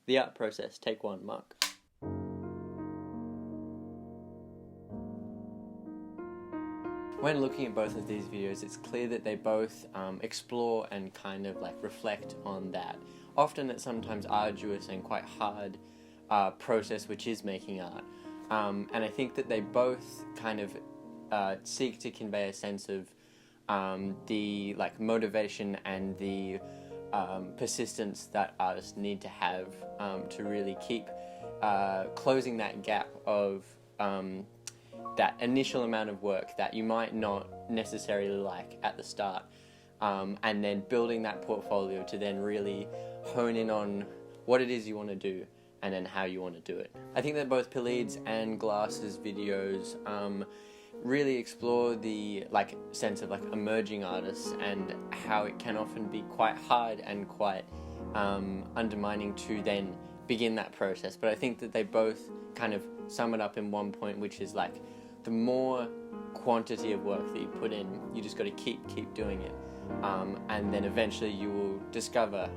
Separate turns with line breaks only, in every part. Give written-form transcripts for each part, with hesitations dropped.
The art process, take one, Mark. When looking at both of these videos, it's clear that they both explore and kind of like reflect on that often it's sometimes arduous and quite hard process which is making art. And I think that they both kind of seek to convey a sense of the like motivation and the persistence that artists need to have to really keep closing that gap of that initial amount of work that you might not necessarily like at the start, and then building that portfolio to then really hone in on what it is you want to do and then how you want to do it. I think that both Pilhede's and Glass's videos really explore the like sense of like emerging artists and how it can often be quite hard and quite undermining to then begin that process. But I think that they both kind of sum it up in one point, which is like the more quantity of work that you put in, you just got to keep doing it, and then eventually you will discover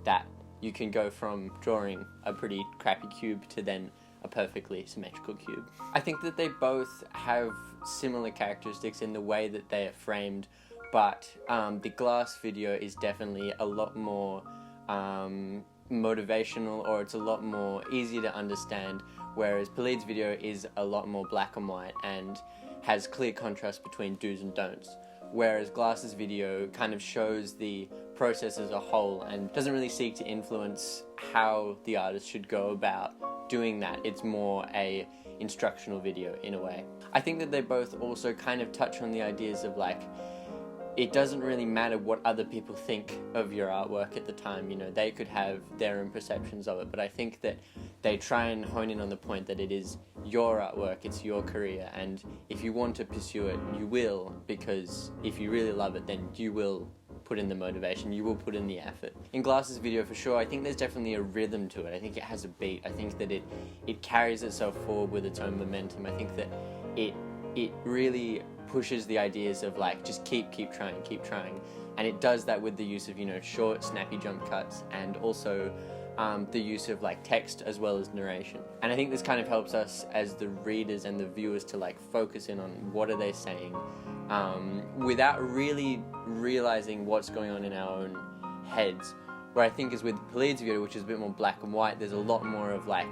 that you can go from drawing a pretty crappy cube to then a perfectly symmetrical cube. I think that they both have similar characteristics in the way that they are framed, but the Glass video is definitely a lot more motivational, or it's a lot more easy to understand, whereas Pilhede's video is a lot more black and white and has clear contrast between do's and don'ts, whereas Glass's video kind of shows the process as a whole and doesn't really seek to influence how the artist should go about doing that. It's more a instructional video in a way. I think that they both also kind of touch on the ideas of like, it doesn't really matter what other people think of your artwork at the time, you know, they could have their own perceptions of it, but I think that they try and hone in on the point that it is your artwork, it's your career, and if you want to pursue it, you will, because if you really love it, then you will put in the motivation, you will put in the effort. In Glass's video, for sure, I think there's definitely a rhythm to it. I think it has a beat. I think that it carries itself forward with its own momentum. I think that it really pushes the ideas of like, just keep trying, and it does that with the use of, you know, short snappy jump cuts, and also the use of like text as well as narration. And I think this kind of helps us as the readers and the viewers to like focus in on what are they saying, without really realizing what's going on in our own heads. Where I think is with Pilhede's video, which is a bit more black and white, there's a lot more of like,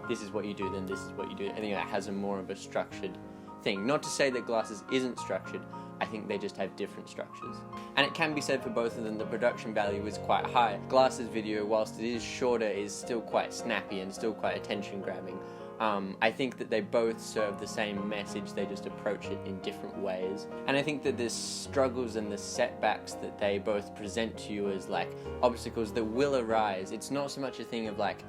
this is what you do, then this is what you do. I think that has a more of a structured thing. Not to say that Glass's isn't structured, I think they just have different structures. And it can be said for both of them, the production value is quite high. Glass's video, whilst it is shorter, is still quite snappy and still quite attention grabbing. I think that they both serve the same message, they just approach it in different ways. And I think that the struggles and the setbacks that they both present to you as like obstacles that will arise, it's not so much a thing of like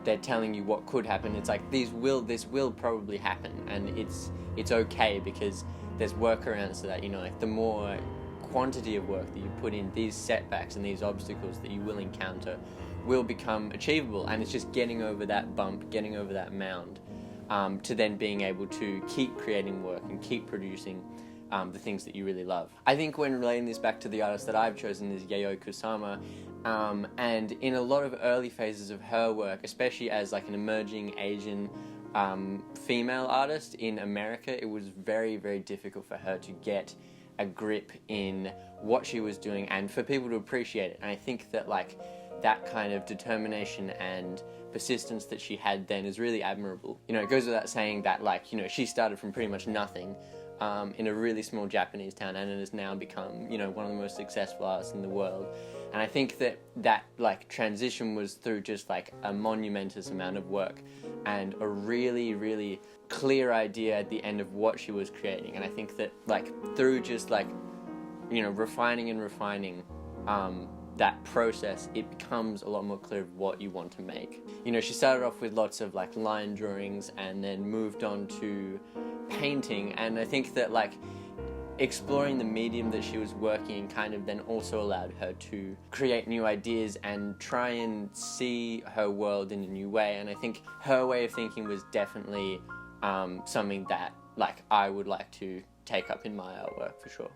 they're telling you what could happen, it's like this will probably happen, and it's okay because there's workarounds to that, you know, like the more quantity of work that you put in, these setbacks and these obstacles that you will encounter will become achievable, and it's just getting over that bump, getting over that mound, to then being able to keep creating work and keep producing the things that you really love. I think when relating this back to the artist that I've chosen is Yayoi Kusama, and in a lot of early phases of her work, especially as like an emerging Asian female artist in America, it was very, very difficult for her to get a grip in what she was doing and for people to appreciate it. And I think that like that kind of determination and persistence that she had then is really admirable. You know, it goes without saying that like, you know, she started from pretty much nothing in a really small Japanese town, and it has now become, you know, one of the most successful artists in the world. And I think that like transition was through just like a monumentous amount of work and a really, really clear idea at the end of what she was creating. And I think that like through just like, you know, refining that process, it becomes a lot more clear of what you want to make. You know, she started off with lots of like line drawings and then moved on to painting, and I think that like exploring the medium that she was working in kind of then also allowed her to create new ideas and try and see her world in a new way. And I think her way of thinking was definitely something that like I would like to take up in my artwork for sure.